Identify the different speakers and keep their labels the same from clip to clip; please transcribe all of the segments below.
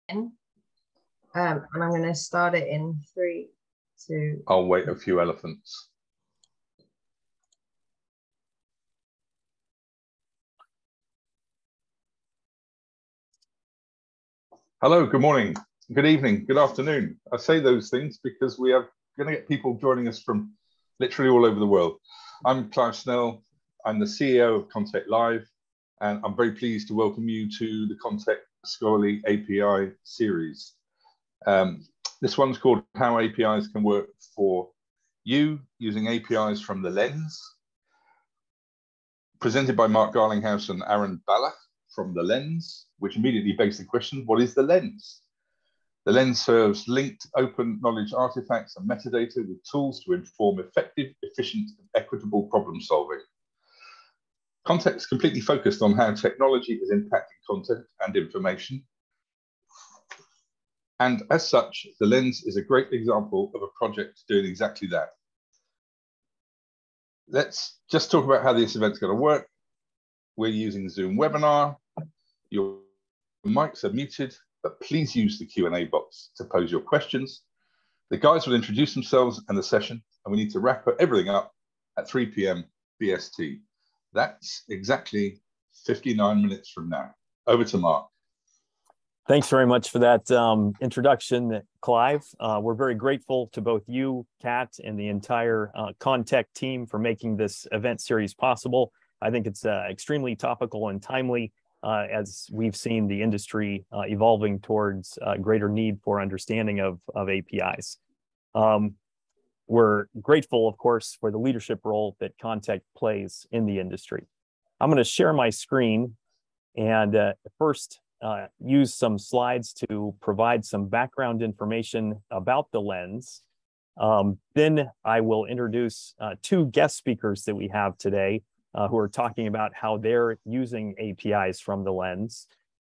Speaker 1: and I'm going to start it in 3, 2.
Speaker 2: I'll wait a few elephants. Hello, good morning, good evening, good afternoon. I say those things because we are going to get people joining us from literally all over the world. I'm Clive Snell. I'm the CEO of ConTech Live, and I'm very pleased to welcome you to the ConTech Scholarly API series. This one's called How APIs Can Work for You Using APIs from the Lens, presented by Mark Garlinghouse and Aaron Ballagh from the Lens, which immediately begs the question, what is the Lens? The Lens serves linked open knowledge artifacts and metadata with tools to inform effective, efficient, and equitable problem solving. ConTech is completely focused on how technology is impacting content and information. And as such, the Lens is a great example of a project doing exactly that. Let's just talk about how this event's going to work. We're using Zoom webinar. Your mics are muted, but please use the Q&A box to pose your questions. The guys will introduce themselves and the session, and we need to wrap everything up at 3 p.m. BST. That's exactly 59 minutes from now. Over to Mark.
Speaker 3: Thanks very much for that introduction, Clive. We're very grateful to both you, Kat, and the entire ConTech team for making this event series possible. I think it's extremely topical and timely as we've seen the industry evolving towards greater need for understanding of APIs. We're grateful, of course, for the leadership role that ConTech plays in the industry. I'm going to share my screen and first use some slides to provide some background information about the Lens. Then I will introduce 2 guest speakers that we have today who are talking about how they're using APIs from the Lens.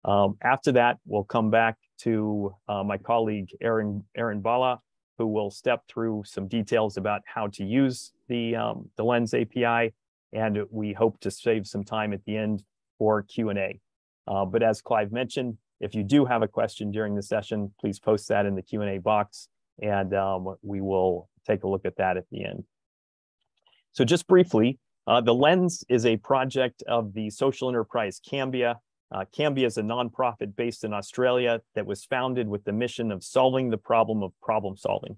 Speaker 3: After that, we'll come back to my colleague, Aaron Ballagh, who will step through some details about how to use the Lens API, and we hope to save some time at the end for Q&A. But as Clive mentioned, if you do have a question during the session, please post that in the Q&A box, and we will take a look at that at the end. So just briefly, the Lens is a project of the social enterprise Cambia. Cambia is a nonprofit based in Australia that was founded with the mission of solving the problem of problem solving.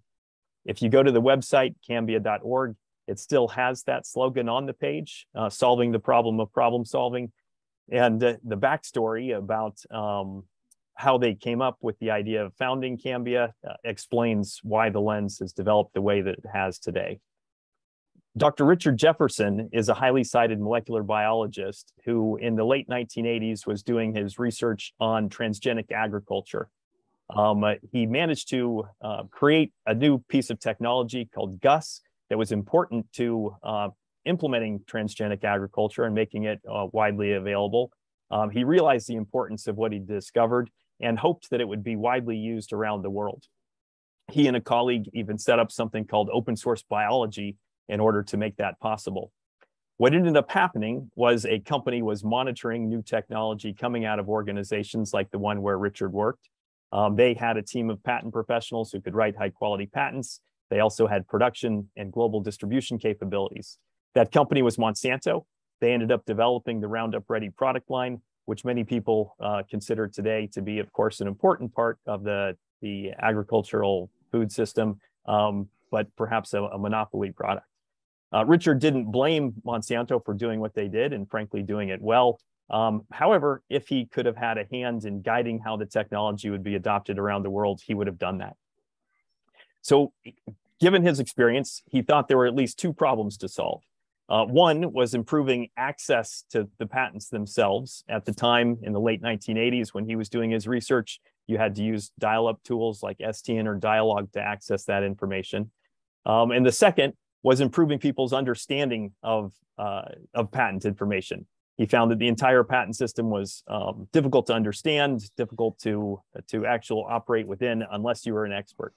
Speaker 3: If you go to the website, cambia.org, it still has that slogan on the page, solving the problem of problem solving. And the backstory about how they came up with the idea of founding Cambia explains why the Lens has developed the way that it has today. Dr. Richard Jefferson is a highly cited molecular biologist who in the late 1980s was doing his research on transgenic agriculture. He managed to create a new piece of technology called GUS that was important to implementing transgenic agriculture and making it widely available. He realized the importance of what he discovered and hoped that it would be widely used around the world. He and a colleague even set up something called open source biology in order to make that possible. What ended up happening was a company was monitoring new technology coming out of organizations like the one where Richard worked. They had a team of patent professionals who could write high quality patents. They also had production and global distribution capabilities. That company was Monsanto. They ended up developing the Roundup Ready product line, which many people consider today to be, of course, an important part of the agricultural food system, but perhaps a monopoly product. Richard didn't blame Monsanto for doing what they did and frankly doing it well. However, if he could have had a hand in guiding how the technology would be adopted around the world, he would have done that. So given his experience, he thought there were at least 2 problems to solve. One was improving access to the patents themselves. At the time in the late 1980s, when he was doing his research, you had to use dial-up tools like STN or Dialog to access that information. And the second was improving people's understanding of patent information. He found that the entire patent system was difficult to understand, difficult to actually operate within unless you were an expert.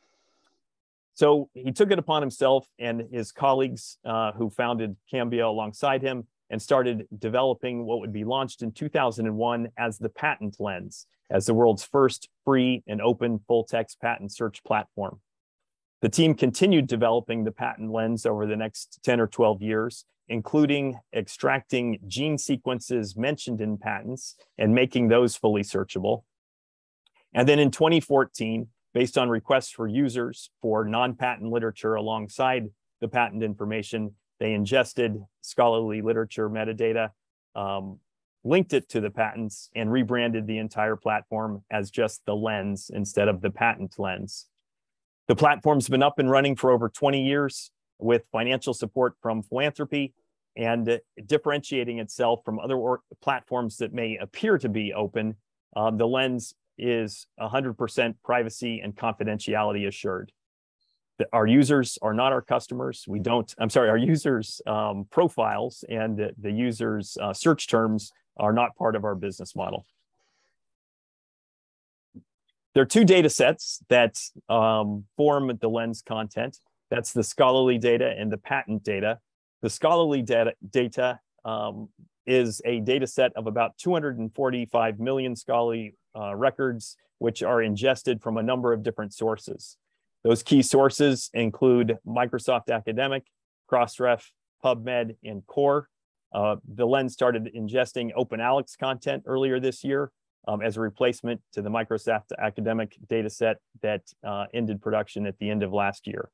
Speaker 3: So he took it upon himself and his colleagues who founded Cambia alongside him and started developing what would be launched in 2001 as the patent lens, as the world's first free and open full-text patent search platform. The team continued developing the patent lens over the next 10 or 12 years, including extracting gene sequences mentioned in patents and making those fully searchable. And then in 2014, based on requests for users for non-patent literature alongside the patent information, they ingested scholarly literature metadata, linked it to the patents, and rebranded the entire platform as just the lens instead of the patent lens. The platform's been up and running for over 20 years with financial support from philanthropy and differentiating itself from other platforms that may appear to be open. The lens is 100% privacy and confidentiality assured. Our users are not our customers. Our users' profiles and the users' search terms are not part of our business model. There are two data sets that form the lens content. That's the scholarly data and the patent data. The scholarly data is a data set of about 245 million scholarly records, which are ingested from a number of different sources. Those key sources include Microsoft Academic, Crossref, PubMed, and Core. The lens started ingesting OpenAlex content earlier this year as a replacement to the Microsoft Academic dataset that ended production at the end of last year.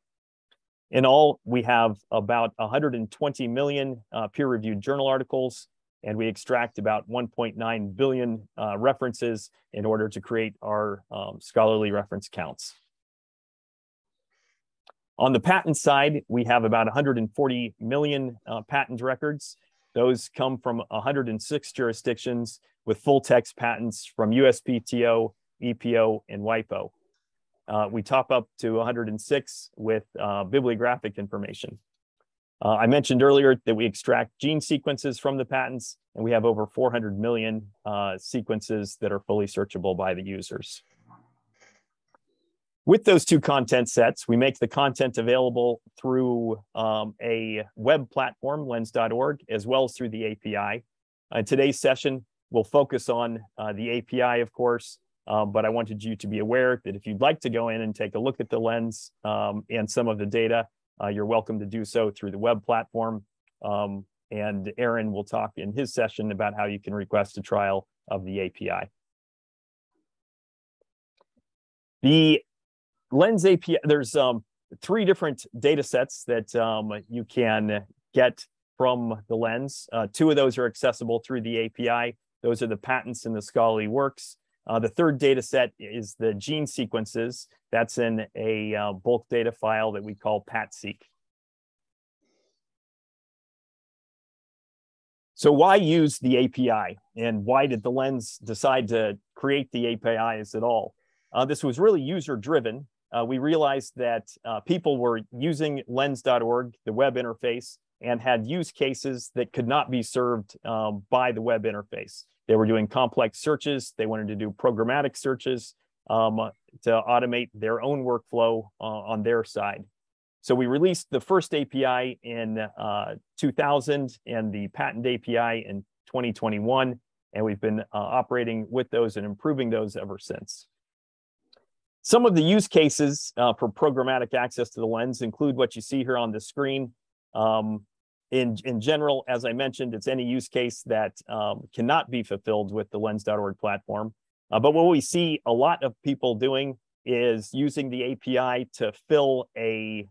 Speaker 3: In all, we have about 120 million peer-reviewed journal articles, and we extract about 1.9 billion references in order to create our scholarly reference counts. On the patent side, we have about 140 million patent records. Those come from 106 jurisdictions with full text patents from USPTO, EPO, and WIPO. We top up to 106 with bibliographic information. I mentioned earlier that we extract gene sequences from the patents, and we have over 400 million sequences that are fully searchable by the users. With those two content sets, we make the content available through a web platform, lens.org, as well as through the API. Today's session will focus on the API, of course, but I wanted you to be aware that if you'd like to go in and take a look at the lens and some of the data, you're welcome to do so through the web platform. And Aaron will talk in his session about how you can request a trial of the API. The Lens API, there's 3 different data sets that you can get from the Lens. 2 of those are accessible through the API. Those are the patents and the scholarly works. The third data set is the gene sequences. That's in a bulk data file that we call PatSeq. So why use the API? And why did the Lens decide to create the APIs at all? This was really user-driven. We realized that people were using lens.org, the web interface, and had use cases that could not be served by the web interface. They were doing complex searches. They wanted to do programmatic searches to automate their own workflow on their side. So we released the first API in 2000 and the patent API in 2021, and we've been operating with those and improving those ever since. Some of the use cases for programmatic access to the Lens include what you see here on the screen. In general, as I mentioned, it's any use case that cannot be fulfilled with the lens.org platform. But what we see a lot of people doing is using the API to fill a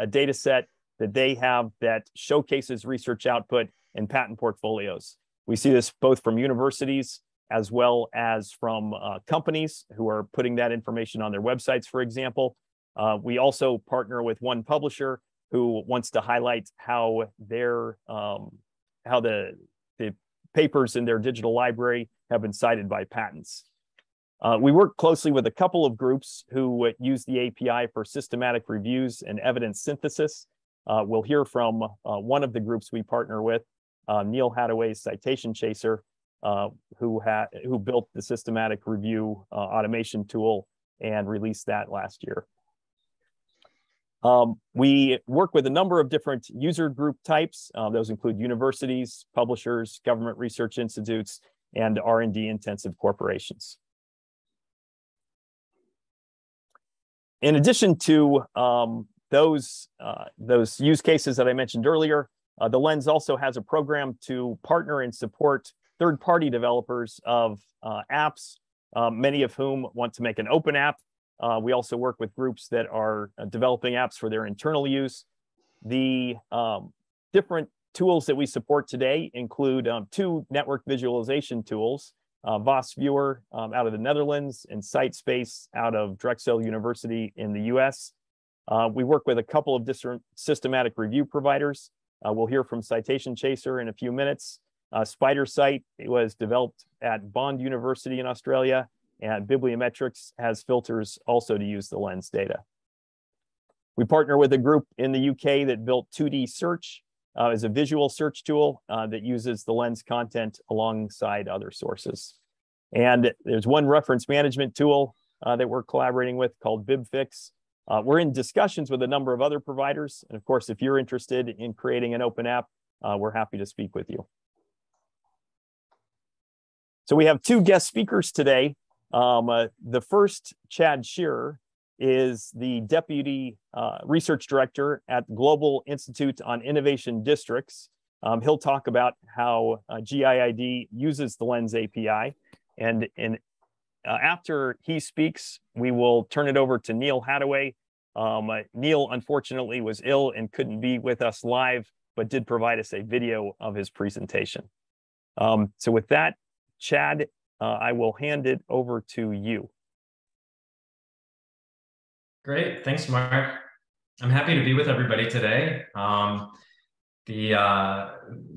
Speaker 3: data set that they have that showcases research output and patent portfolios. We see this both from universities as well as from companies who are putting that information on their websites, for example. We also partner with one publisher who wants to highlight how their the papers in their digital library have been cited by patents. We work closely with a couple of groups who use the API for systematic reviews and evidence synthesis. We'll hear from one of the groups we partner with, Neal Haddaway's Citation Chaser, who built the systematic review automation tool and released that last year. We work with a number of different user group types. Those include universities, publishers, government research institutes, and R&D intensive corporations. In addition to those use cases that I mentioned earlier, the Lens also has a program to partner and support third-party developers of apps, many of whom want to make an open app. We also work with groups that are developing apps for their internal use. The different tools that we support today include 2 network visualization tools, VOS Viewer out of the Netherlands and SiteSpace out of Drexel University in the US. We work with a couple of different systematic review providers. We'll hear from Citation Chaser in a few minutes. SpiderSite was developed at Bond University in Australia, and Bibliometrics has filters also to use the Lens data. We partner with a group in the UK that built 2D Search as a visual search tool that uses the Lens content alongside other sources. And there's one reference management tool that we're collaborating with called BibFix. We're in discussions with a number of other providers. And of course, if you're interested in creating an open app, we're happy to speak with you. So we have 2 guest speakers today. The first, Chad Shearer, is the Deputy Research Director at the Global Institute on Innovation Districts. He'll talk about how GIID uses the Lens API. And after he speaks, we will turn it over to Neal Haddaway. Neal, unfortunately, was ill and couldn't be with us live, but did provide us a video of his presentation. So with that, Chad, I will hand it over to you.
Speaker 4: Great, thanks, Mark. I'm happy to be with everybody today. The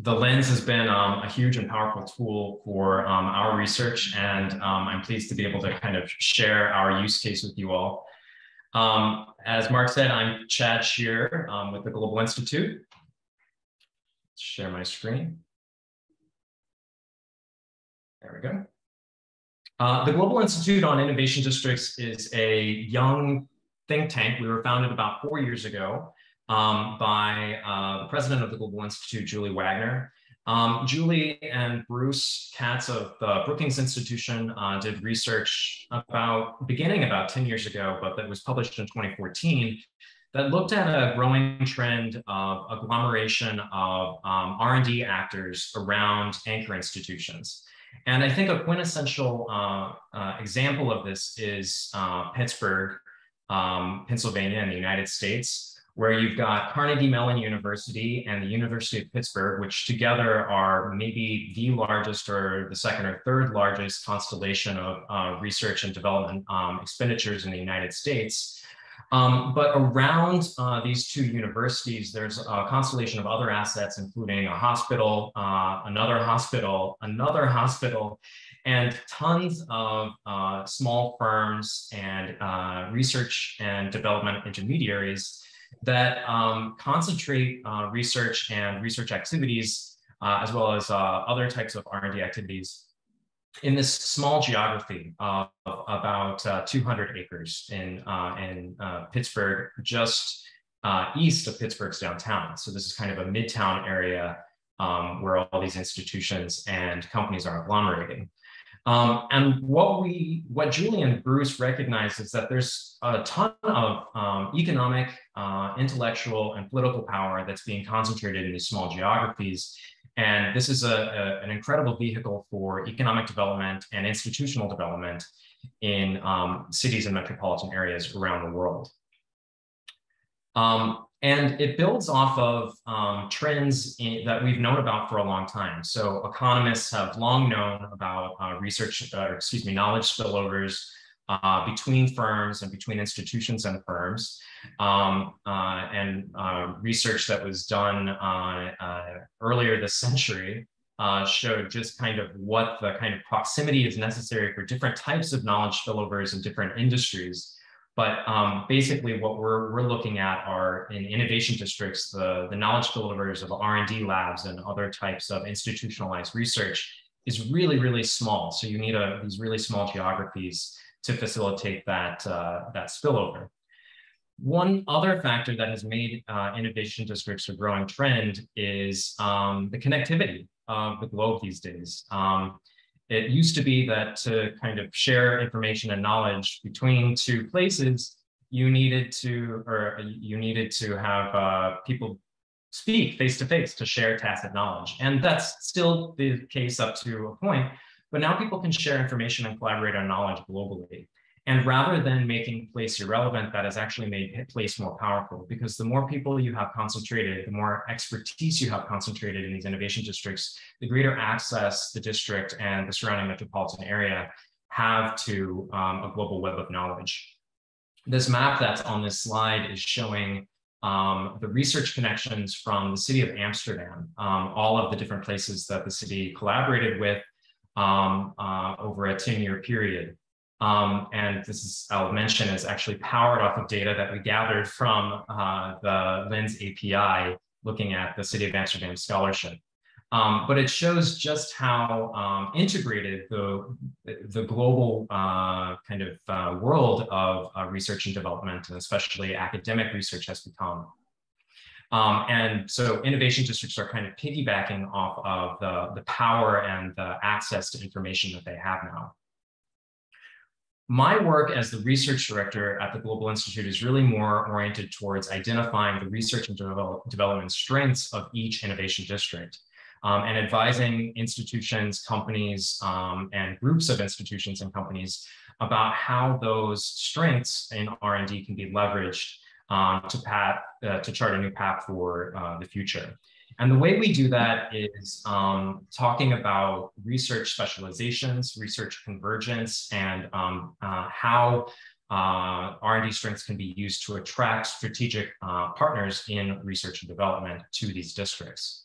Speaker 4: Lens has been a huge and powerful tool for our research, and I'm pleased to be able to kind of share our use case with you all. As Mark said, I'm Chad Shearer with the Global Institute. Share my screen. There we go. The Global Institute on Innovation Districts is a young think tank. We were founded about 4 years ago by the president of the Global Institute, Julie Wagner. Julie and Bruce Katz of the Brookings Institution did research beginning about 10 years ago, but that was published in 2014, that looked at a growing trend of agglomeration of R&D actors around anchor institutions. And I think a quintessential example of this is Pittsburgh, Pennsylvania in the United States, where you've got Carnegie Mellon University and the University of Pittsburgh, which together are maybe the largest or the second or third largest constellation of research and development expenditures in the United States. But around these 2 universities, there's a constellation of other assets, including a hospital, another hospital, and tons of small firms and research and development intermediaries that concentrate research and research activities, as well as other types of R&D activities in this small geography of about 200 acres in Pittsburgh, just east of Pittsburgh's downtown. So this is kind of a midtown area where all these institutions and companies are agglomerating. And what Julie and Bruce recognize is that there's a ton of economic, intellectual, and political power that's being concentrated in these small geographies. And this is an incredible vehicle for economic development and institutional development in cities and metropolitan areas around the world. And it builds off of trends that we've known about for a long time. So economists have long known about knowledge spillovers between firms and between institutions and firms. And research that was done earlier this century showed just kind of what the kind of proximity is necessary for different types of knowledge spillovers in different industries. But basically what we're looking at are in innovation districts, the knowledge spillovers of R&D labs and other types of institutionalized research is really, really small. So you need these really small geographies to facilitate that spillover. One other factor that has made innovation districts a growing trend is the connectivity of the globe these days. It used to be that to kind of share information and knowledge between two places, you needed to have people speak face to face to share tacit knowledge. And that's still the case up to a point, but now people can share information and collaborate on knowledge globally. And rather than making place irrelevant, that has actually made place more powerful, because the more people you have concentrated, the more expertise you have concentrated in these innovation districts, the greater access the district and the surrounding metropolitan area have to a global web of knowledge. This map that's on this slide is showing the research connections from the city of Amsterdam, all of the different places that the city collaborated with over a 10-year period. And this is, I'll mention, is actually powered off of data that we gathered from the Lens API, looking at the City of Amsterdam scholarship. But it shows just how integrated the global kind of world of research and development, and especially academic research, has become. And so innovation districts are kind of piggybacking off of the power and the access to information that they have now. My work as the research director at the Global Institute is really more oriented towards identifying the research and development strengths of each innovation district, and advising institutions, companies, and groups of institutions and companies about how those strengths in R&D can be leveraged to chart a new path for the future. And the way we do that is talking about research specializations, research convergence, and how R&D strengths can be used to attract strategic partners in research and development to these districts.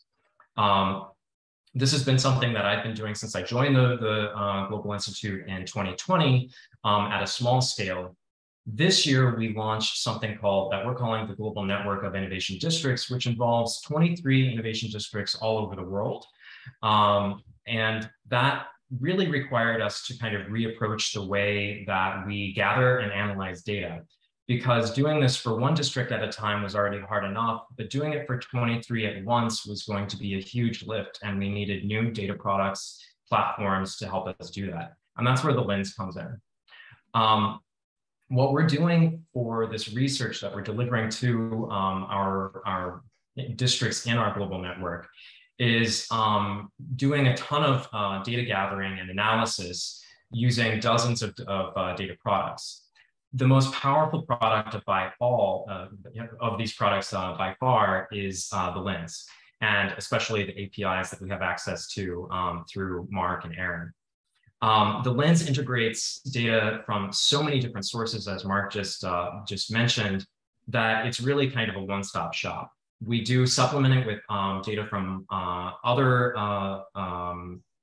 Speaker 4: This has been something that I've been doing since I joined the Global Institute in 2020 at a small scale. This year, we launched something that we're calling the Global Network of Innovation Districts, which involves 23 innovation districts all over the world. And that really required us to kind of reapproach the way that we gather and analyze data, because doing this for one district at a time was already hard enough, but doing it for 23 at once was going to be a huge lift, and we needed new data products, platforms to help us do that. And that's where the Lens comes in. What we're doing for this research that we're delivering to our districts in our global network is doing a ton of data gathering and analysis using dozens of data products. The most powerful product by all of these products by far is the Lens, and especially the APIs that we have access to through Mark and Aaron. The Lens integrates data from so many different sources, as Mark just mentioned, that it's really kind of a one-stop shop. We do supplement it with data from other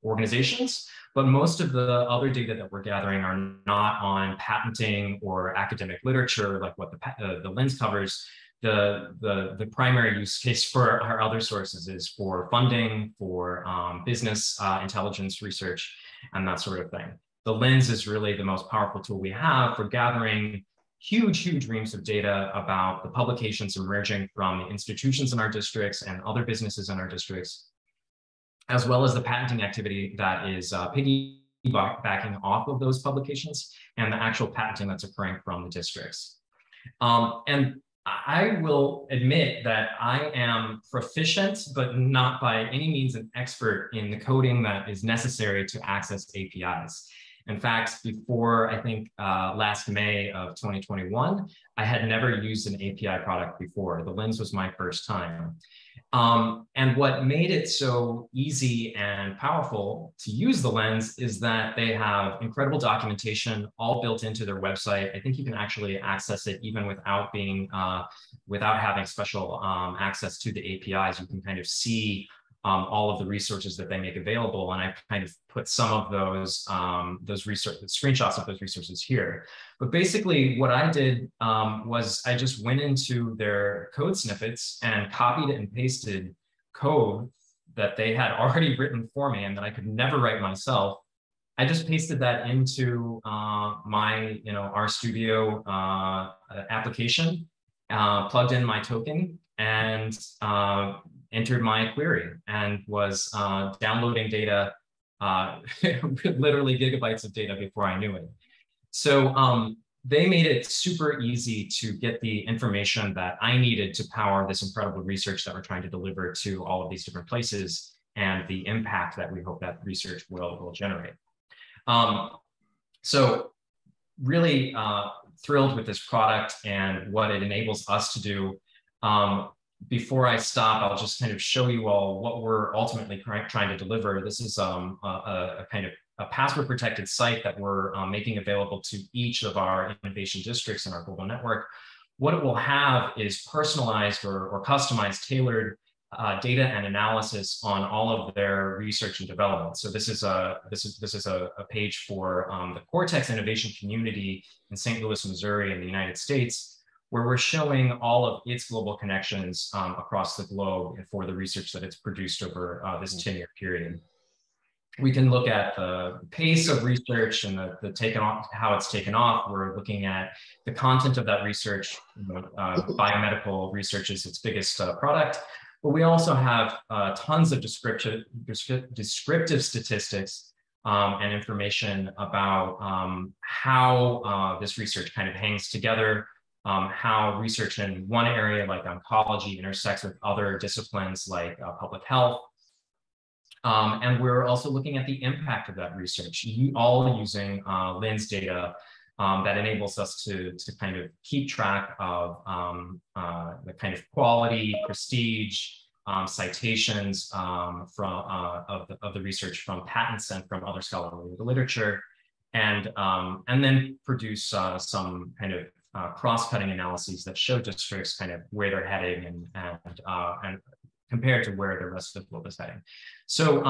Speaker 4: organizations, but most of the other data that we're gathering are not on patenting or academic literature, like what the Lens covers. The primary use case for our other sources is for funding, for business intelligence research, and that sort of thing. The Lens is really the most powerful tool we have for gathering huge reams of data about the publications emerging from the institutions in our districts and other businesses in our districts, as well as the patenting activity that is piggybacking off of those publications and the actual patenting that's occurring from the districts. And I will admit that I am proficient, but not by any means an expert in the coding that is necessary to access APIs. In fact, before, I think, last May of 2021, I had never used an API product before. The Lens was my first time. And what made it so easy and powerful to use the Lens is that they have incredible documentation all built into their website. I think you can actually access it even without being, without having special access to the APIs. You can kind of see all of the resources that they make available. And I've kind of put some of those screenshots of those resources here. But basically what I did was I just went into their code snippets and copied and pasted code that they had already written for me and that I could never write myself. I just pasted that into my, RStudio application. plugged in my token, and entered my query, and was downloading data, literally gigabytes of data before I knew it. So they made it super easy to get the information that I needed to power this incredible research that we're trying to deliver to all of these different places, and the impact that we hope that research will generate. So really thrilled with this product and what it enables us to do. Before I stop, I'll just kind of show you all what we're ultimately trying to deliver. This is a kind of a password protected site that we're making available to each of our innovation districts in our global network. What it will have is personalized or customized, tailored data and analysis on all of their research and development. So this is a page for the Cortex innovation community in St. Louis, Missouri, in the United States, where we're showing all of its global connections across the globe for the research that it's produced over this 10-year period. We can look at the pace of research and the taken off, how it's taken off. We're looking at the content of that research. Biomedical research is its biggest product, but we also have tons of descriptive statistics and information about how this research kind of hangs together, how research in one area like oncology intersects with other disciplines like public health. And we're also looking at the impact of that research, all using LINS data that enables us to kind of keep track of the kind of quality, prestige, citations of the research from patents and from other scholarly literature, and then produce some kind of cross-cutting analyses that show districts kind of where they're heading and compared to where the rest of the globe is heading. So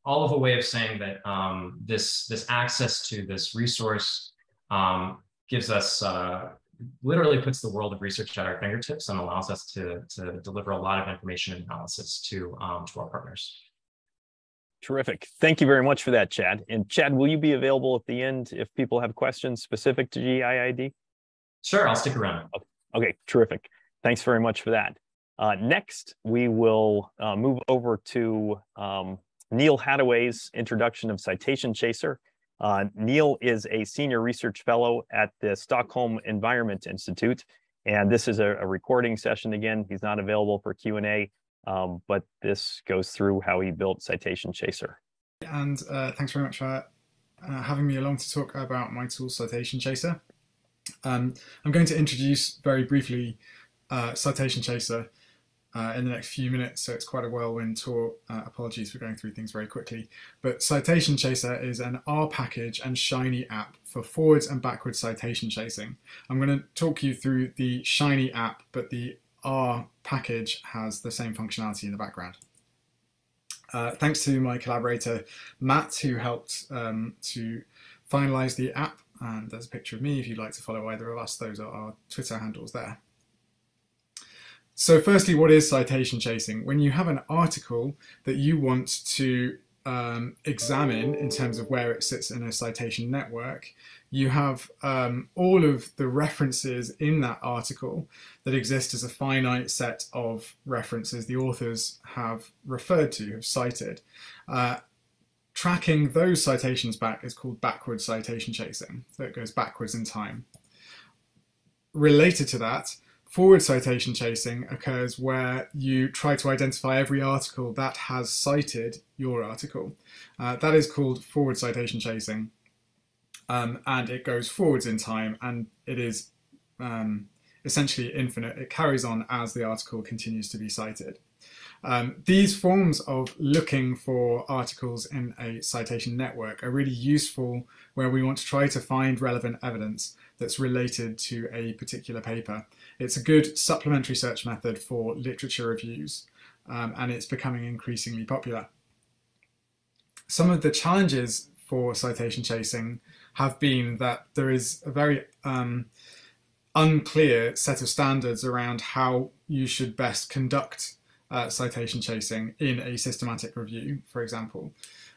Speaker 4: all of a way of saying that this access to this resource gives us, literally puts the world of research at our fingertips and allows us to deliver a lot of information and analysis to our partners.
Speaker 3: Terrific. Thank you very much for that, Chad. And Chad, will you be available at the end if people have questions specific to GIID?
Speaker 4: Sure, I'll stick around.
Speaker 3: Okay, terrific. Thanks very much for that. Next, we will move over to Neal Haddaway's introduction of Citation Chaser. Neal is a senior research fellow at the Stockholm Environment Institute, and this is a recording session. Again, he's not available for Q&A, but this goes through how he built Citation Chaser.
Speaker 5: And thanks very much for having me along to talk about my tool, Citation Chaser. I'm going to introduce very briefly Citation Chaser in the next few minutes, so it's quite a whirlwind tour. Apologies for going through things very quickly. But Citation Chaser is an R package and Shiny app for forwards and backwards citation chasing. I'm going to talk you through the Shiny app, but the R package has the same functionality in the background. Thanks to my collaborator, Matt, who helped to finalize the app. And there's a picture of me. If you'd like to follow either of us, those are our Twitter handles there. So firstly, what is citation chasing? When you have an article that you want to examine in terms of where it sits in a citation network, you have all of the references in that article that exist as a finite set of references the authors have referred to, have cited. Tracking those citations back is called backward citation chasing, so it goes backwards in time. Related to that, forward citation chasing occurs where you try to identify every article that has cited your article. That is called forward citation chasing, and it goes forwards in time, and it is essentially infinite. It carries on as the article continues to be cited. These forms of looking for articles in a citation network are really useful where we want to try to find relevant evidence that's related to a particular paper. It's a good supplementary search method for literature reviews, and it's becoming increasingly popular. Some of the challenges for citation chasing have been that there is a very unclear set of standards around how you should best conduct citation chasing in a systematic review, for example.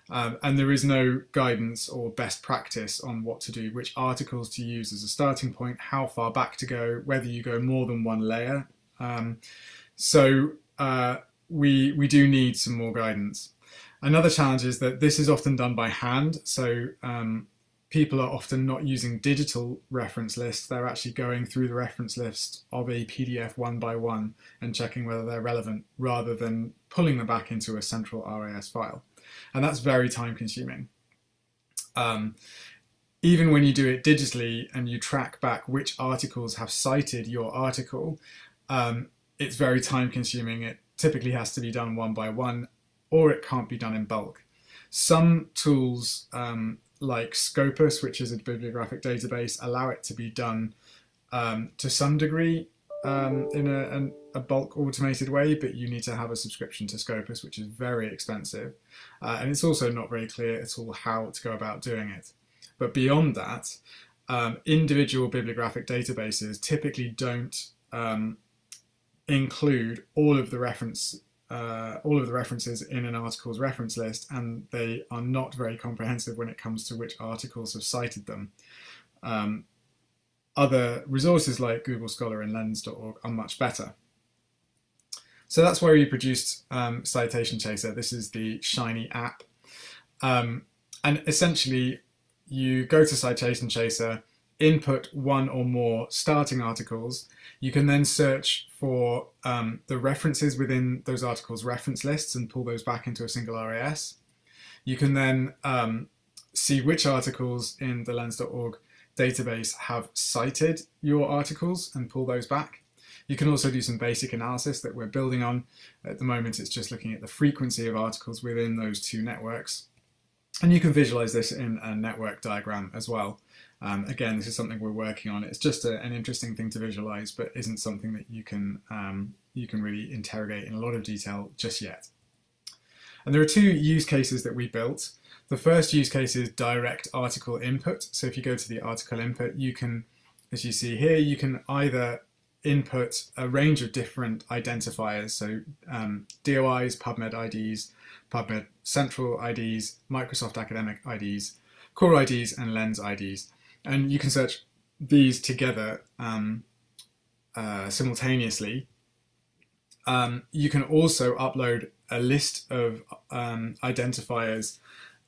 Speaker 5: And there is no guidance or best practice on what to do, which articles to use as a starting point, how far back to go, whether you go more than one layer. So we do need some more guidance. Another challenge is that this is often done by hand. So people are often not using digital reference lists. They're actually going through the reference list of a PDF one by one and checking whether they're relevant rather than pulling them back into a central RAS file. And that's very time consuming. Even when you do it digitally and you track back which articles have cited your article, it's very time consuming. It typically has to be done one by one, or it can't be done in bulk. Some tools like Scopus, which is a bibliographic database, allow it to be done to some degree in a bulk automated way, but you need to have a subscription to Scopus, which is very expensive. And it's also not very clear at all how to go about doing it. But beyond that, individual bibliographic databases typically don't include all of the references in an article's reference list, and they are not very comprehensive when it comes to which articles have cited them. Other resources like Google Scholar and lens.org are much better. So that's where we produced Citation Chaser. This is the Shiny app. And essentially, you go to Citation Chaser, input one or more starting articles. You can then search for the references within those articles' reference lists and pull those back into a single RAS. You can then see which articles in the lens.org database have cited your articles and pull those back. You can also do some basic analysis that we're building on. At the moment, it's just looking at the frequency of articles within those two networks. And you can visualize this in a network diagram as well. Again, this is something we're working on. It's just an interesting thing to visualize, but isn't something that you can really interrogate in a lot of detail just yet. And there are two use cases that we built. The first use case is direct article input. So if you go to the article input, you can, as you see here, you can either input a range of different identifiers. So DOIs, PubMed IDs, PubMed Central IDs, Microsoft Academic IDs, Core IDs, and Lens IDs. And you can search these together simultaneously. You can also upload a list of identifiers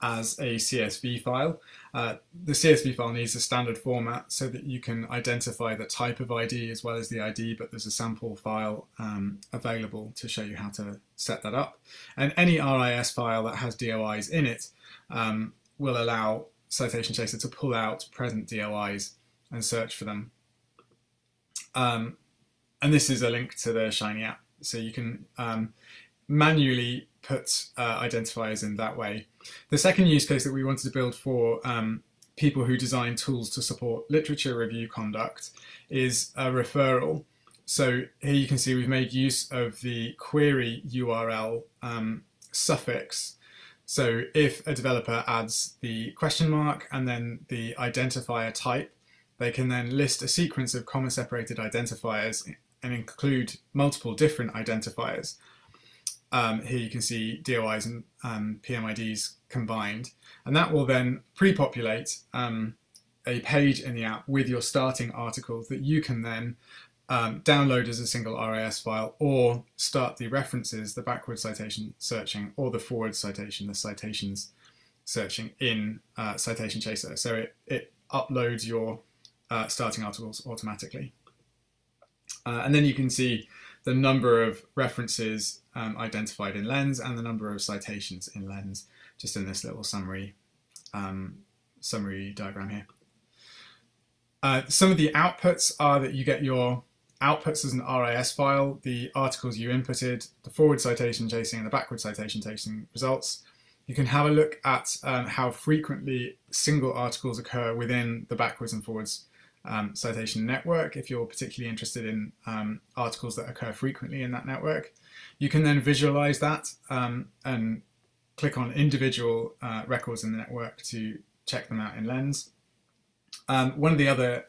Speaker 5: as a CSV file. The CSV file needs a standard format so that you can identify the type of ID as well as the ID, but there's a sample file available to show you how to set that up. And any RIS file that has DOIs in it will allow Citation Chaser to pull out present DOIs and search for them. And this is a link to the Shiny app, so you can manually put identifiers in that way. The second use case that we wanted to build for people who design tools to support literature review conduct is a referral. So here you can see we've made use of the query URL suffix. So if a developer adds the question mark and then the identifier type, they can then list a sequence of comma-separated identifiers and include multiple different identifiers. Here you can see DOIs and PMIDs combined, and that will then pre-populate a page in the app with your starting articles that you can then download as a single RAS file, or start the references, the backward citation searching, or the forward citation, the citations searching in Citation Chaser. So it uploads your starting articles automatically. And then you can see the number of references identified in Lens and the number of citations in Lens, just in this little summary diagram here. Some of the outputs are that you get your outputs as an RIS file, the articles you inputted, the forward citation chasing and the backward citation chasing results. You can have a look at how frequently single articles occur within the backwards and forwards citation network, if you're particularly interested in articles that occur frequently in that network. You can then visualize that and click on individual records in the network to check them out in Lens. One of the other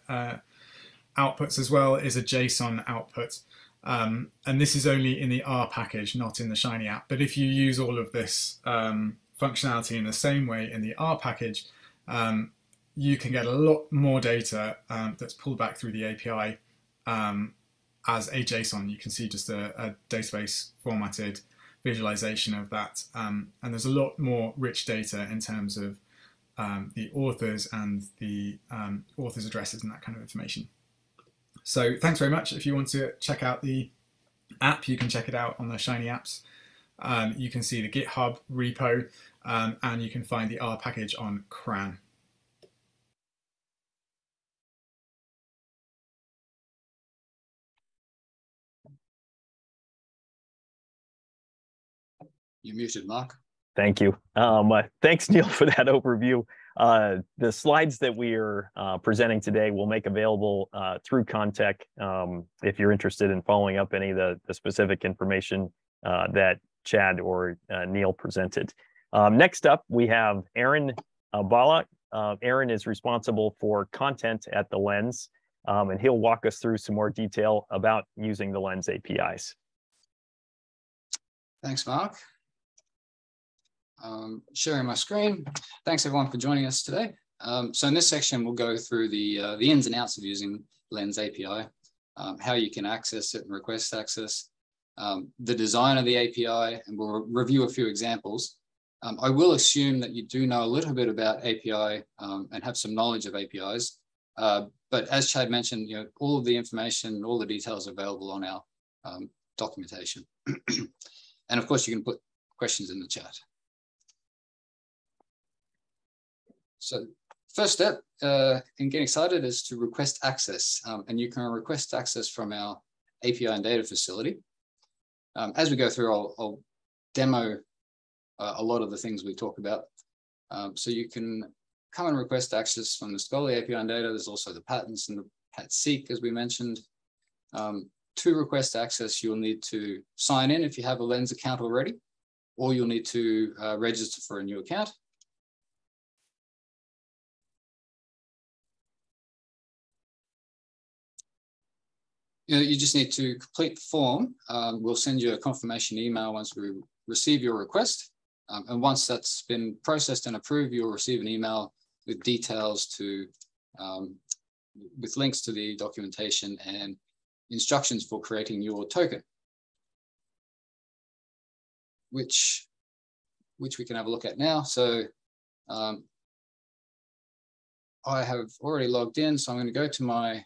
Speaker 5: outputs as well is a JSON output. And this is only in the R package, not in the Shiny app. But if you use all of this functionality in the same way in the R package, you can get a lot more data that's pulled back through the API as a JSON. You can see just a database formatted visualization of that. And there's a lot more rich data in terms of the authors and the authors' addresses and that kind of information. So thanks very much. If you want to check out the app, you can check it out on the Shiny apps. You can see the GitHub repo, and you can find the R package on CRAN.
Speaker 6: You're muted, Mark.
Speaker 3: Thank you. Thanks, Neal, for that overview. The slides that we are presenting today will make available through ConTech if you're interested in following up any of the specific information that Chad or Neal presented. Next up, we have Aaron Abalak. Aaron is responsible for content at the Lens, and he'll walk us through some more detail about using the Lens APIs.
Speaker 6: Thanks, Mark. Sharing my screen. Thanks everyone for joining us today. So in this section, we'll go through the ins and outs of using Lens API, how you can access it and request access, the design of the API, and we'll review a few examples. I will assume that you do know a little bit about API and have some knowledge of APIs. But as Chad mentioned, all of the information, all the details are available on our documentation. And of course, you can put questions in the chat. So first step in getting started is to request access. And you can request access from our API and data facility. As we go through, I'll demo a lot of the things we talk about. So you can come and request access from the Scholarly API and data. There's also the patents and the PatSeek, as we mentioned. To request access, you'll need to sign in if you have a Lens account already, or you'll need to register for a new account. You just need to complete the form. We'll send you a confirmation email once we receive your request. And once that's been processed and approved, you'll receive an email with details to, with links to the documentation and instructions for creating your token, which we can have a look at now. So I have already logged in, so I'm going to go to my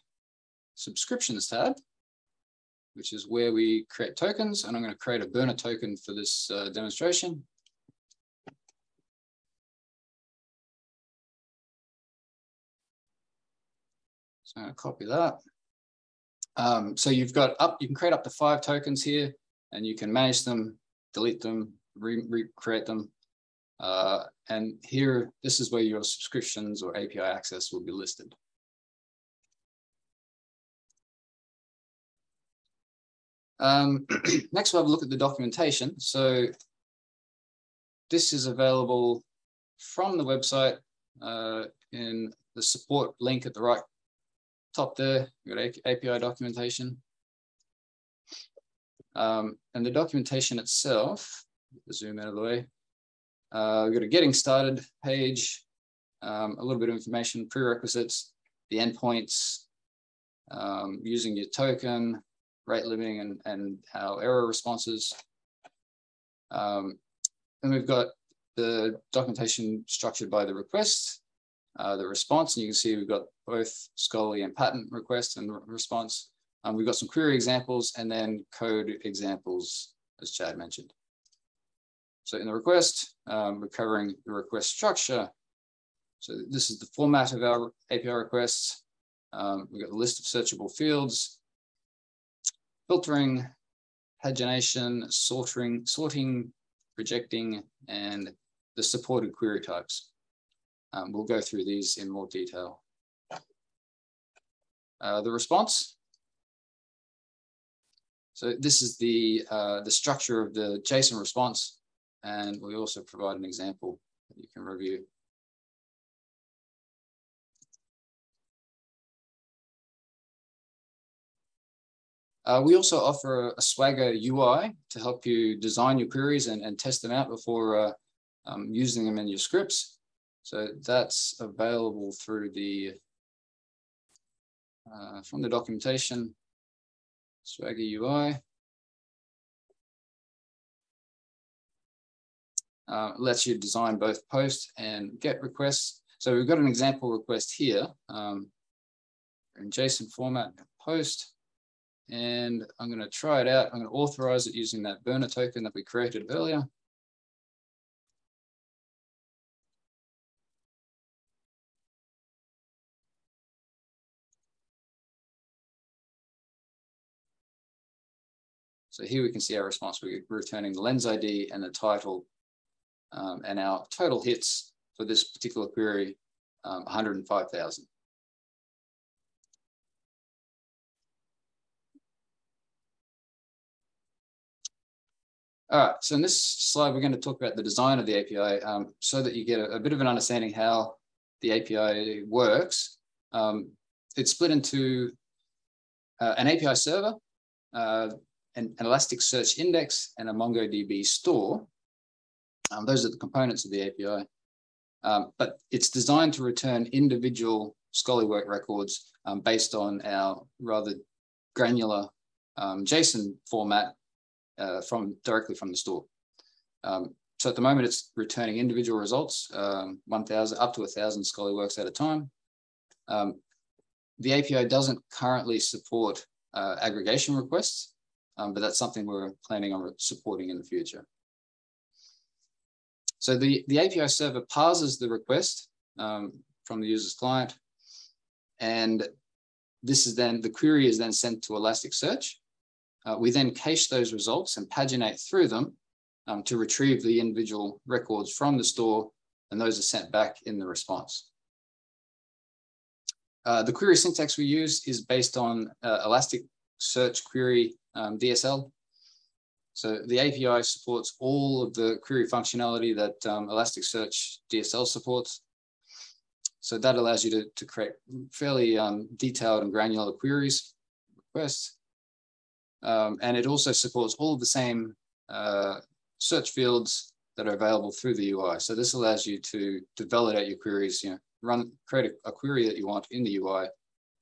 Speaker 6: subscriptions tab, which is where we create tokens, and I'm going to create a burner token for this demonstration. So I'm going to copy that. So you've got you can create up to 5 tokens here, and you can manage them, delete them, recreate them. And here, this is where your subscriptions or API access will be listed. Next, we'll have a look at the documentation. So this is available from the website in the support link at the right top there. We've got API documentation. And the documentation itself, zoom out of the way, we've got a getting started page, a little bit of information, prerequisites, the endpoints, using your token, rate limiting and our error responses. And we've got the documentation structured by the request, the response, and you can see we've got both Scholarly and patent request and response. We've got some query examples and then code examples, as Chad mentioned. So in the request, we're covering the request structure. So this is the format of our API requests. We've got a list of searchable fields, filtering, pagination, sorting, projecting, and the supported query types. We'll go through these in more detail. The response. So this is the structure of the JSON response, and we also provide an example that you can review. We also offer a Swagger UI to help you design your queries and test them out before using them in your scripts. So that's available through the from the documentation, Swagger UI. Lets you design both post and get requests. So we've got an example request here in JSON format, post, and I'm going to try it out. I'm going to authorize it using that burner token that we created earlier. So here we can see our response. We're returning the lens ID and the title, and our total hits for this particular query, 105,000. All right, so in this slide, we're going to talk about the design of the API so that you get a bit of an understanding how the API works. It's split into an API server, an Elasticsearch index, and a MongoDB store. Those are the components of the API. But it's designed to return individual scholarly work records based on our rather granular JSON format directly from the store. So at the moment, it's returning individual results, 1,000 up to 1,000 scholarly works at a time. The API doesn't currently support aggregation requests, but that's something we're planning on supporting in the future. So the API server parses the request from the user's client, and this is then, the query is then sent to Elasticsearch. We then cache those results and paginate through them to retrieve the individual records from the store, and those are sent back in the response. The query syntax we use is based on Elasticsearch query DSL. So the API supports all of the query functionality that Elasticsearch DSL supports. So that allows you to create fairly detailed and granular queries, requests. And it also supports all of the same search fields that are available through the UI. So this allows you to validate your queries, create a query that you want in the UI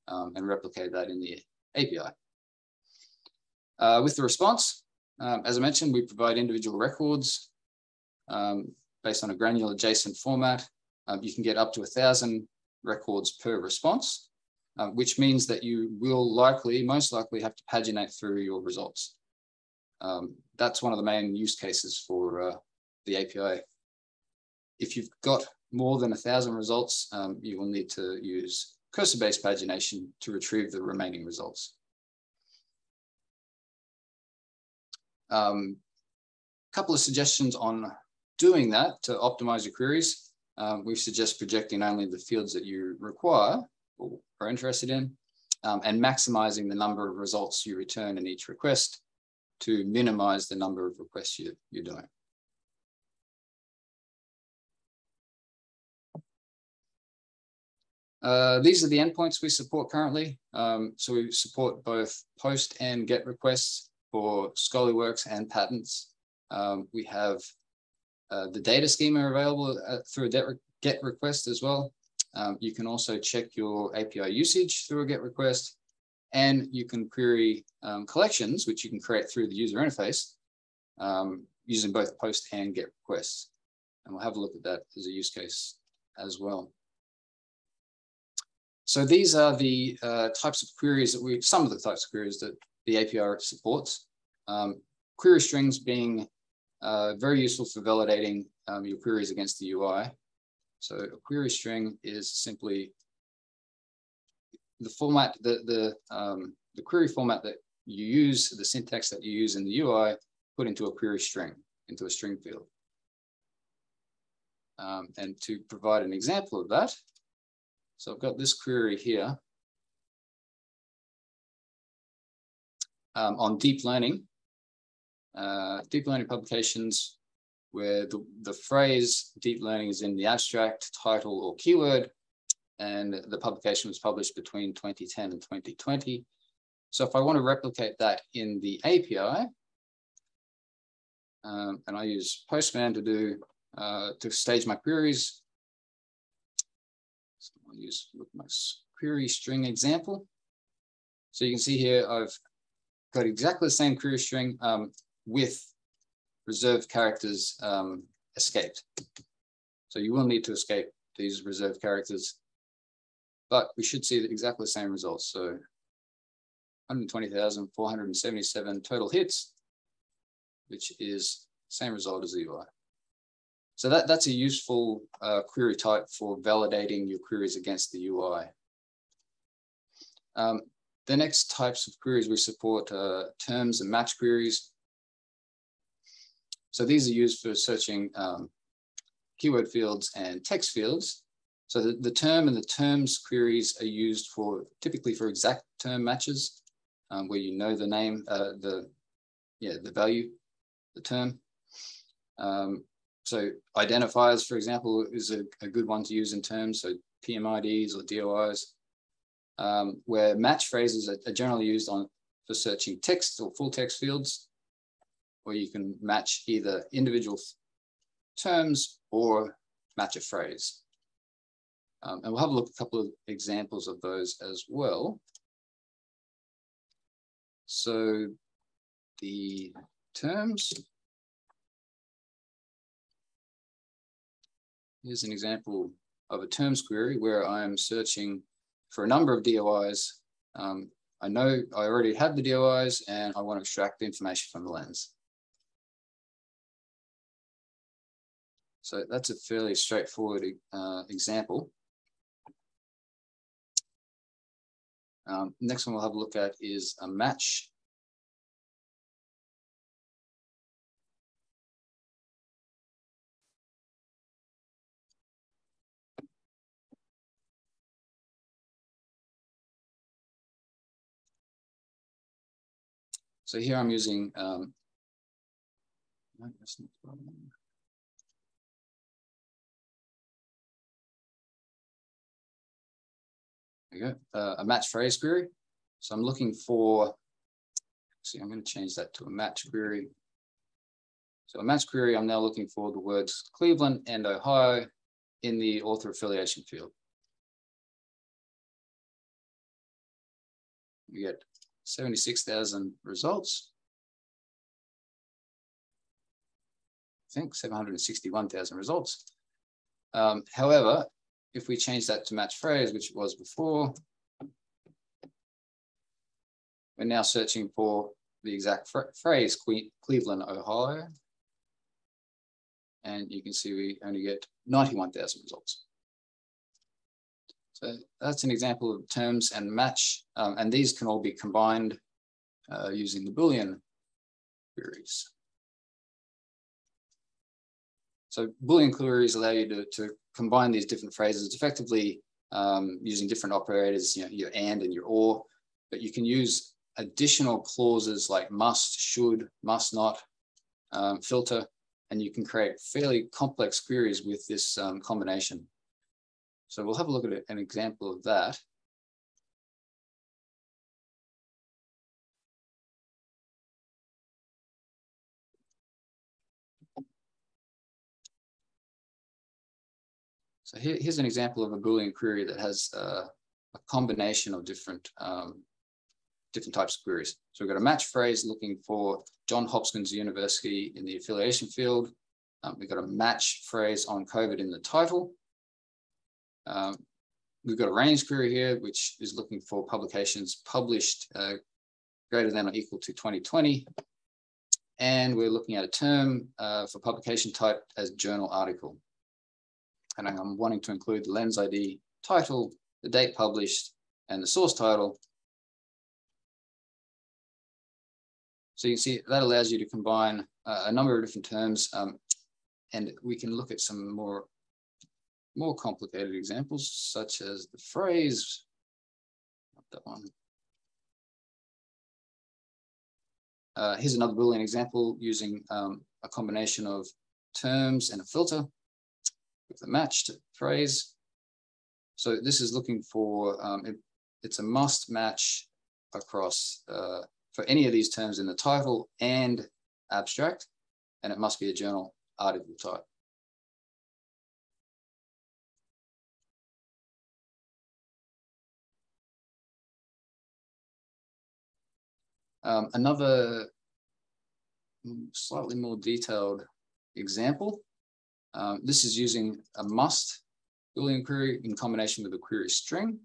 Speaker 6: and replicate that in the API. With the response, as I mentioned, we provide individual records based on a granular JSON format. You can get up to 1,000 records per response, which means that you will most likely have to paginate through your results. That's one of the main use cases for the API. If you've got more than 1,000 results, you will need to use cursor-based pagination to retrieve the remaining results. Couple of suggestions on doing that to optimize your queries. We suggest projecting only the fields that you require or are interested in, and maximizing the number of results you return in each request to minimize the number of requests you're doing. These are the endpoints we support currently. So we support both post and get requests for scholarly works and patents. We have the data schema available through a get request as well. You can also check your API usage through a get request, and you can query collections, which you can create through the user interface using both post and get requests. And we'll have a look at that as a use case as well. So these are the types of queries that some of the types of queries that the API supports. Query strings being very useful for validating your queries against the UI. So a query string is simply the format, the query format that you use, the syntax that you use in the UI, put into a query string, into a string field. And to provide an example of that, so I've got this query here on deep learning publications, where the phrase deep learning is in the abstract, title, or keyword, and the publication was published between 2010 and 2020. So if I want to replicate that in the API, and I use Postman to do to stage my queries. So I'll use my query string example. So you can see here, I've got exactly the same query string with reserved characters escaped. So you will need to escape these reserved characters, but we should see exactly the same results. So 120,477 total hits, which is the same result as the UI. So that's a useful query type for validating your queries against the UI. The next types of queries we support are terms and match queries. So these are used for searching keyword fields and text fields. So the term and the terms queries are used for typically for exact term matches, where you know the name, the value, the term. So identifiers, for example, is a good one to use in terms. So PMIDs or DOIs, where match phrases are generally used for searching text or full text fields, where you can match either individual terms or match a phrase. And we'll have a look at a couple of examples of those as well. So the terms, here's an example of a terms query where I'm searching for a number of DOIs. I know I already have the DOIs and I want to extract the information from the lens. So that's a fairly straightforward example. Next one we'll have a look at is a match. So here I'm using, no, that's not the right one. There you go, a match phrase query. So I'm looking for, see, I'm going to change that to a match query. So a match query, I'm now looking for the words Cleveland and Ohio in the author affiliation field. We get 76,000 results. I think 761,000 results. However, if we change that to match phrase, which it was before, we're now searching for the exact phrase, Cleveland, Ohio. And you can see we only get 91,000 results. So that's an example of terms and match, and these can all be combined using the Boolean queries. So Boolean queries allow you to combine these different phrases effectively using different operators, you know, your and your or, but you can use additional clauses like must, should, must not, filter, and you can create fairly complex queries with this combination. So we'll have a look at an example of that. So here's an example of a Boolean query that has a combination of different types of queries. So we've got a match phrase looking for Johns Hopkins University in the affiliation field. We've got a match phrase on COVID in the title. We've got a range query here, which is looking for publications published greater than or equal to 2020. And we're looking at a term for publication type as journal article. And I'm wanting to include the lens ID, title, the date published, and the source title. So you can see that allows you to combine a number of different terms, and we can look at some more complicated examples, such as the phrase, not that one. Here's another Boolean example using a combination of terms and a filter with a matched phrase. So this is looking for, it's a must match across for any of these terms in the title and abstract, and it must be a journal article type. Another slightly more detailed example. This is using a must Boolean query in combination with a query string.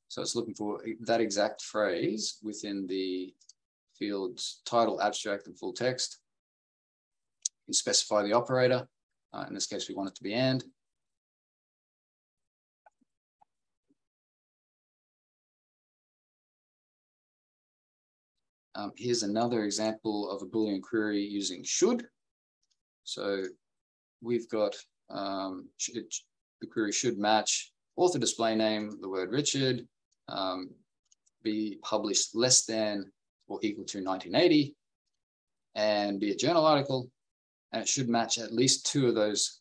Speaker 6: So it's looking for that exact phrase within the fields title, abstract, and full text. You can specify the operator. In this case, we want it to be and. Here's another example of a Boolean query using should. So we've got the query should match author display name, the word Richard, be published less than or equal to 1980, and be a journal article, and it should match at least 2 of those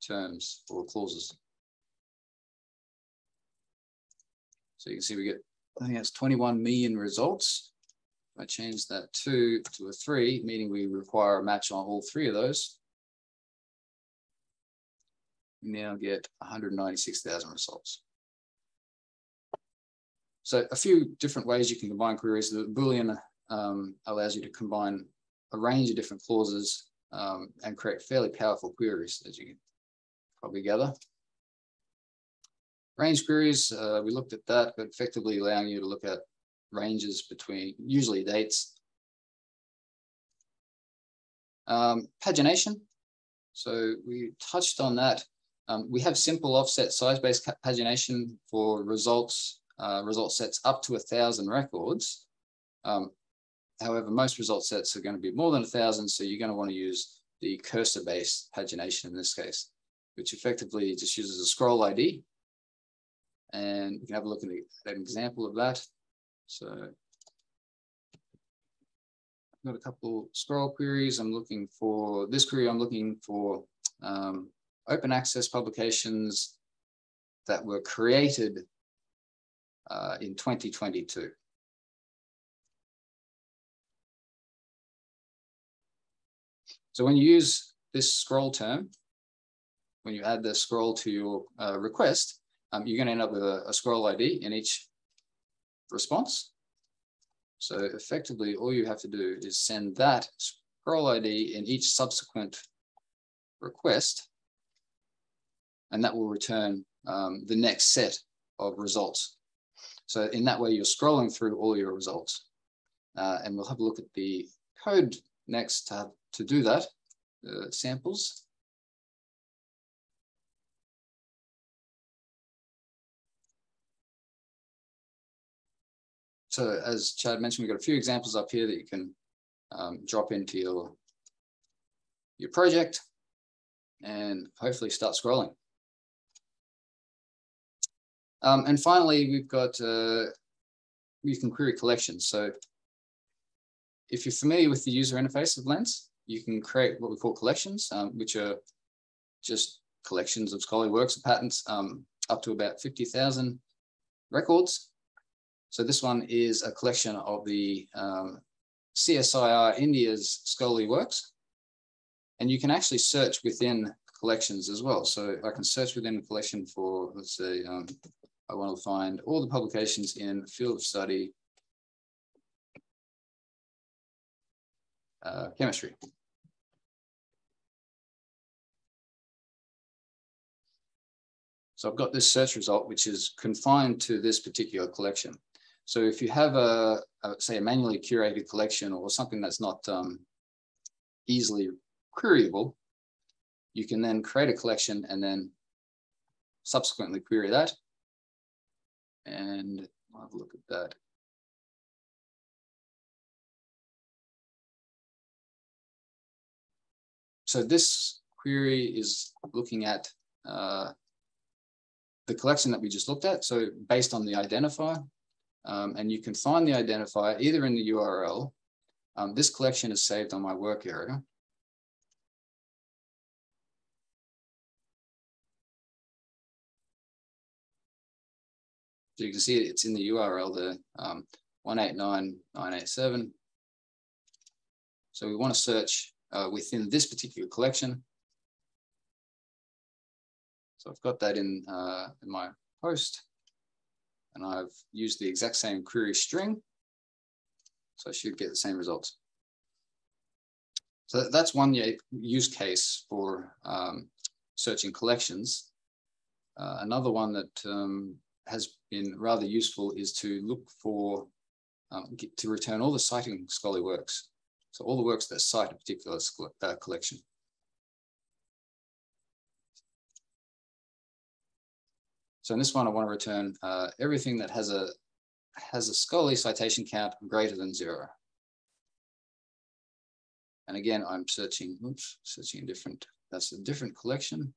Speaker 6: terms or clauses. So you can see we get, I think that's 21 million results. I change that 2 to a 3, meaning we require a match on all 3 of those. We now get 196,000 results. So a few different ways you can combine queries. The Boolean allows you to combine a range of different clauses and create fairly powerful queries, as you can probably gather. Range queries, we looked at that, but effectively allowing you to look at ranges between usually dates. Pagination. So we touched on that. We have simple offset size-based pagination for results, result sets up to 1,000 records. However, most result sets are going to be more than 1,000, so you're going to want to use the cursor-based pagination in this case, which effectively just uses a scroll ID. And we can have a look at an example of that. So I've got a couple scroll queries. I'm looking for this query. I'm looking for open access publications that were created in 2022. So when you use this scroll term, when you add the scroll to your request, you're going to end up with a scroll ID in each response. So effectively, all you have to do is send that scroll ID in each subsequent request, and that will return the next set of results. So in that way, you're scrolling through all your results. And we'll have a look at the code next to do that, samples. So as Chad mentioned, we've got a few examples up here that you can drop into your project and hopefully start scrolling. And finally, we've got, you can query collections. So if you're familiar with the user interface of Lens, you can create what we call collections, which are just collections of scholarly works or patents up to about 50,000 records. So this one is a collection of the CSIR India's scholarly works. And you can actually search within collections as well. So I can search within a collection for, let's say, I want to find all the publications in field of study, chemistry. So I've got this search result, which is confined to this particular collection. So if you have say a manually curated collection or something that's not easily queryable, you can then create a collection and then subsequently query that. And I'll have a look at that. So this query is looking at the collection that we just looked at. So based on the identifier, and you can find the identifier either in the URL. This collection is saved on my work area. So you can see it's in the URL there, 189.987. So we want to search within this particular collection. So I've got that in my post, and I've used the exact same query string. So I should get the same results. So that's one use case for searching collections. Another one that has been rather useful is to look for, to return all the citing scholarly works. So all the works that cite a particular collection. So in this one, I want to return everything that has a scholarly citation count greater than 0. And again, I'm searching, searching a different, that's a different collection.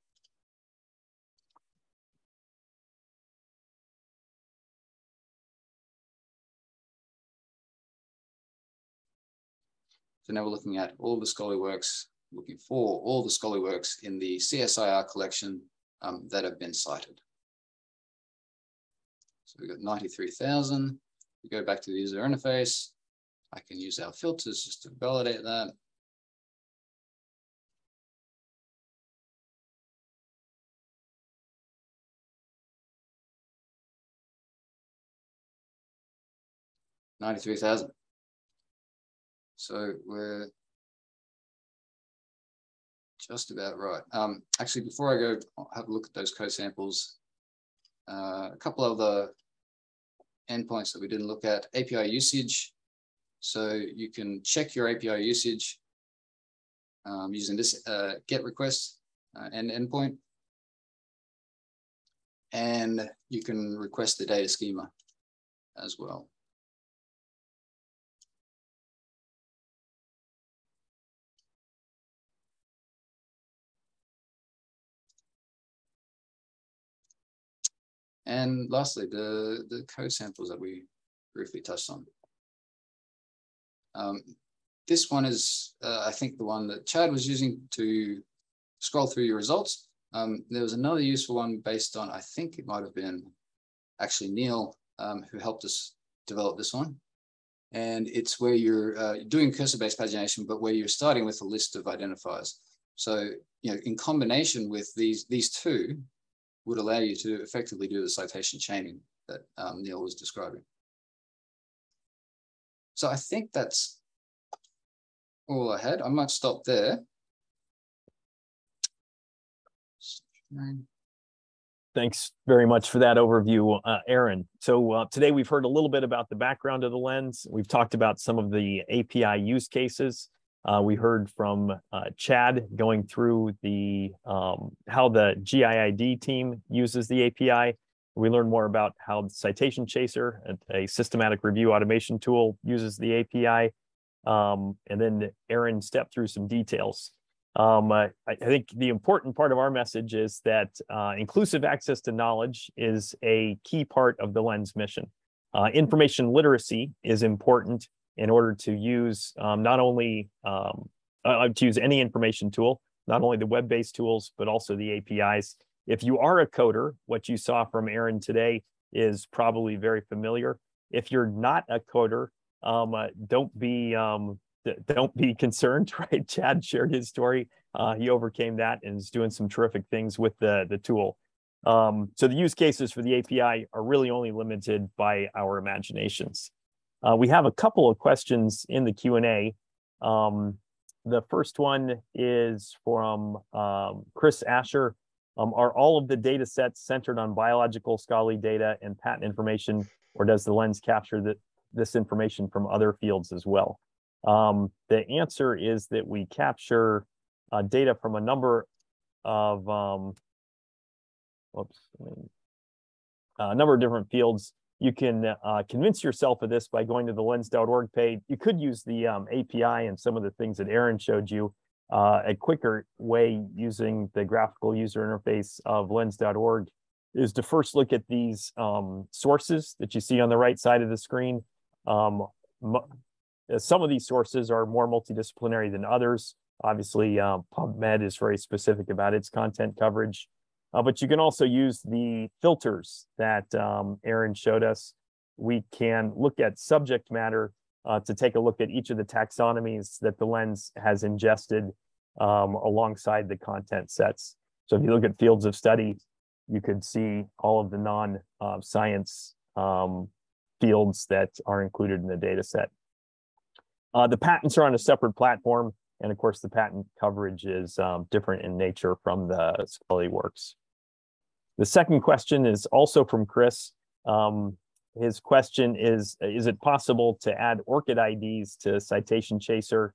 Speaker 6: So now we're looking at all the scholarly works, looking for all the scholarly works in the CSIR collection that have been cited. So we've got 93,000. We go back to the user interface. I can use our filters just to validate that. $93,000. So we're just about right. Actually, before I go have a look at those code samples, a couple of the endpoints that we didn't look at, API usage. So you can check your API usage using this GET request and endpoint. And you can request the data schema as well. And lastly, the code samples that we briefly touched on. This one is, I think, the one that Chad was using to scroll through your results. There was another useful one based on, I think it might have been actually Neal who helped us develop this one. And it's where you're doing cursor-based pagination, but where you're starting with a list of identifiers. So, you know, in combination with these two, would allow you to effectively do the citation chaining that Neal was describing. So I think that's all I had. I might stop there.
Speaker 3: Thanks very much for that overview, Aaron. So today we've heard a little bit about the background of the lens. We've talked about some of the API use cases. We heard from Chad going through the how the GIID team uses the API. We learned more about how the Citation Chaser, a systematic review automation tool, uses the API. And then Aaron stepped through some details. I think the important part of our message is that inclusive access to knowledge is a key part of the Lens mission. Information literacy is important in order to use not only to use any information tool, not only the web-based tools, but also the APIs. If you are a coder, what you saw from Aaron today is probably very familiar. If you're not a coder, don't be concerned, right? Chad shared his story. He overcame that and is doing some terrific things with the tool. So the use cases for the API are really only limited by our imaginations. We have a couple of questions in the Q&A. The first one is from Chris Asher. Are all of the data sets centered on biological scholarly data and patent information, or does the Lens capture this information from other fields as well? The answer is that we capture data from a number of different fields. You can convince yourself of this by going to the lens.org page. You could use the API and some of the things that Aaron showed you. A quicker way using the graphical user interface of lens.org is to first look at these sources that you see on the right side of the screen. Some of these sources are more multidisciplinary than others. Obviously, PubMed is very specific about its content coverage. But you can also use the filters that Aaron showed us. We can look at subject matter to take a look at each of the taxonomies that the Lens has ingested alongside the content sets. So if you look at fields of study, you could see all of the non-science fields that are included in the data set. The patents are on a separate platform, and of course the patent coverage is different in nature from the scholarly works. The second question is also from Chris. His question is it possible to add Orcid IDs to Citation Chaser?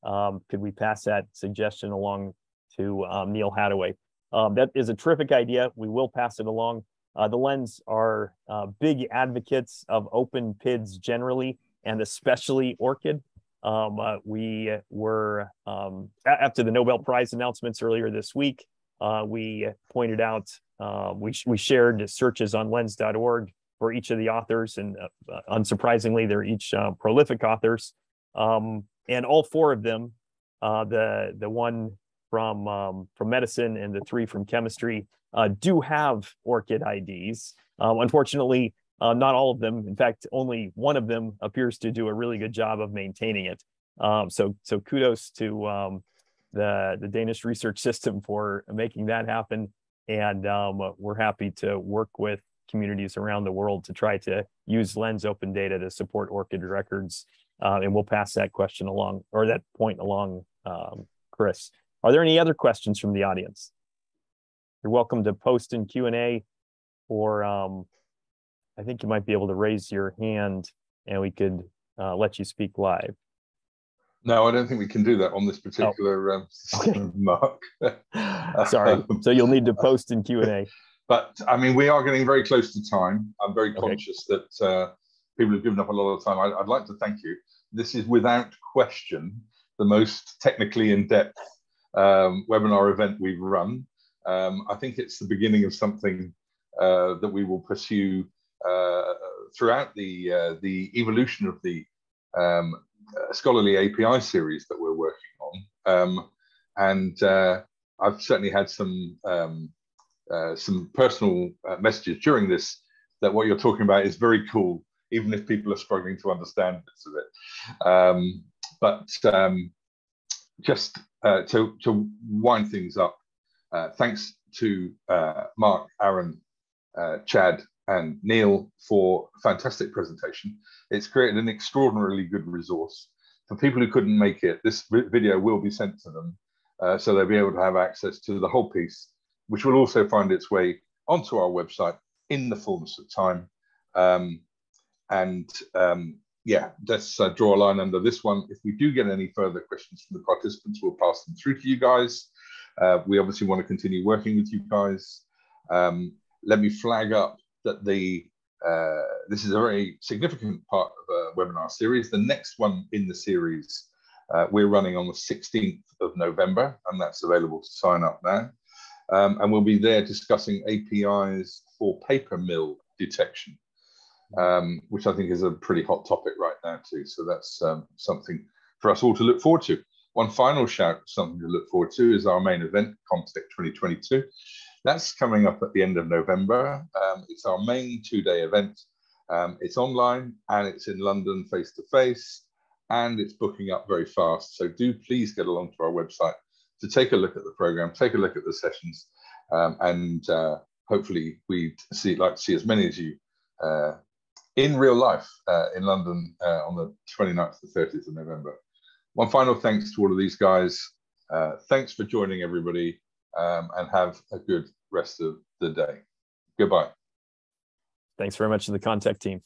Speaker 3: Could we pass that suggestion along to Neal Haddaway? That is a terrific idea. We will pass it along. The Lens are big advocates of open PIDs generally, and especially Orcid. We were, after the Nobel Prize announcements earlier this week, we pointed out, we shared searches on lens.org for each of the authors, and unsurprisingly, they're each prolific authors. And all four of them, the one from medicine and the three from chemistry, do have Orcid IDs. Unfortunately, not all of them. In fact, only one of them appears to do a really good job of maintaining it. So kudos to the Danish research system for making that happen. And we're happy to work with communities around the world to try to use Lens open data to support Orcid records. And we'll pass that question along, or that point along, Chris. Are there any other questions from the audience? You're welcome to post in Q&A, or I think you might be able to raise your hand and we could let you speak live.
Speaker 2: No, I don't think we can do that on this particular mark.
Speaker 3: Sorry, so you'll need to post in Q&A.
Speaker 2: But I mean, we are getting very close to time. I'm very conscious that people have given up a lot of time. I'd like to thank you. This is without question the most technically in-depth webinar event we've run. I think it's the beginning of something that we will pursue throughout the evolution of the scholarly API series that we're working on. And I've certainly had some personal messages during this that what you're talking about is very cool, even if people are struggling to understand bits of it. But just to wind things up, thanks to Mark, Aaron, Chad, and Neal for a fantastic presentation. It's created an extraordinarily good resource. For people who couldn't make it, this video will be sent to them, so they'll be able to have access to the whole piece, which will also find its way onto our website in the fullness of time. Yeah, let's draw a line under this one. If we do get any further questions from the participants, we'll pass them through to you guys. We obviously want to continue working with you guys. Let me flag up that this is a very significant part of a webinar series. The next one in the series, we're running on the 16th of November, and that's available to sign up now. And we'll be there discussing APIs for paper mill detection, which I think is a pretty hot topic right now too. So that's something for us all to look forward to. One final shout, something to look forward to, is our main event, ConTech 2022. That's coming up at the end of November. It's our main two-day event. It's online and it's in London face-to-face, and it's booking up very fast. So do please get along to our website to take a look at the program, take a look at the sessions, and hopefully we'd like to see as many as you in real life in London on the 29th to 30th of November. One final thanks to all of these guys. Thanks for joining, everybody, and have a good rest of the day. Goodbye.
Speaker 3: Thanks very much to the ConTech team.